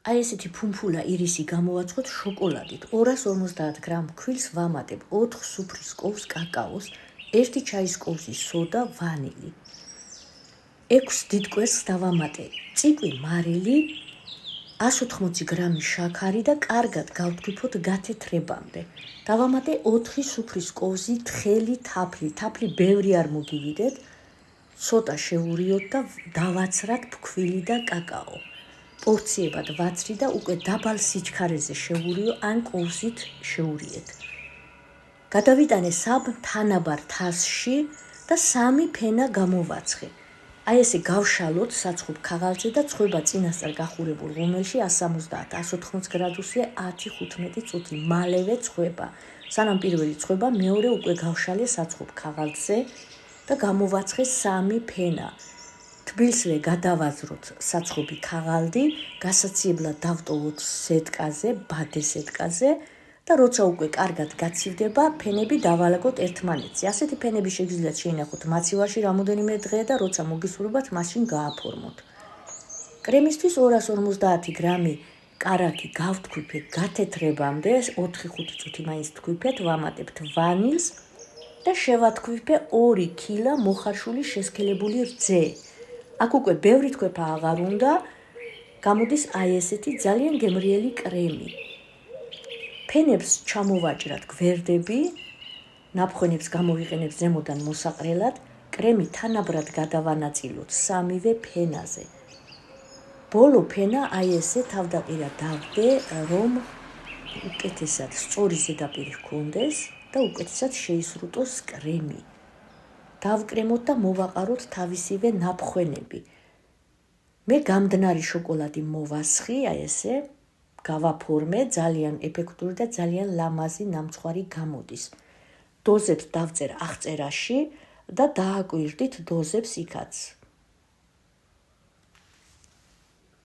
აი ესეთი ფუმფულა ირისი გამოვაცხოთ შოკოლადით. 250 გრამ ქვილს ვამატებ 4 სუფრის კოვს კაკაოს, 1 ჩაის კოვზი სოდა, ვანილი. 6 დიდ კვერცხს დავამატე წიკვი მარილი, 180 გრამი შაქარი და კარგად გავთქვიფოთ გათეთრებამდე. დავამატე 4 სუფრის კოვზი თხელი თაფლი. თაფლი ბევრი არ მოგივიდეთ, ცოტა შევურიოთ და დავაცრათ ფქვილი და კაკაო. პორციებად ვაცრი და უკვე დაბალ სიჩქარეზე შევურიო ან კოვზით შევურიეთ. გადავიტანე სამ თანაბარ თასში და 3 ფენა გამოვაცხე. აი ესე გავშალოთ საცხობ ქაღალდზე და ცხვება წინასწარ გახურებულ ღუმელში 170-180 გრადუსზე 10-15 წუთი მალევე ცხვება. სანამ პირველი ცხვება, მეორე უკვე გავშალე საცხობ ქაღალდზე და გამოვაცხე 3 ფენა. თბილსვე გადავაზროთ საცხობი ქაღალდი, გასაციებლად დავტოვოთ სეტკაზე, ბადე სეტკაზე და როცა უკვე კარგად გაცივდება, ფენები დავალაგოთ ერთმანეთზე. ასეთი ფენები შეგიძლიათ შეინახოთ მაცივარში რამოდენიმე დღე და როცა მოგისურვებათ, მაშინ გააფორმოთ. კრემისთვის 250 გრამი კარაქი გავთქვიფეთ გათეთრებამდე, 4-5 წუთი მაინც თქვიფეთ, ვამატებთ ვანილს და შევათქვიფე 2 კილა მოხარშული შესქელებული რძე. აქ უკვე ბევრი თქვეფა აღარ უნდა, გამოდის აი ესეთი ძალიან გემრიელი კრემი. ფენებს ჩამოვაჭრათ გვერდები, ნაფხონებს გამოვიყენებთ ზემოდან მოსაყრელად, კრემი თანაბრად გადავანაწილოთ 3-ვე ფენაზე. ბოლო ფენა აი ესე თავდაყირა დავდე, რომ უკეთესად სწორი ზედაპირი ჰქონდეს და უკეთესად შეისრუტოს კრემი. დავკრემოთ და მოვაყაროთ თავისივე ნაფხენები. მე გამდნარი შოკოლადი მოვასხი, აი ესე, გავაფორმე, ძალიან ეფექტური და ძალიან ლამაზი ნამცხვარი გამოდის. დოზებს დავწერ აღწერაში და დააკვირდით დოზებს იქაც.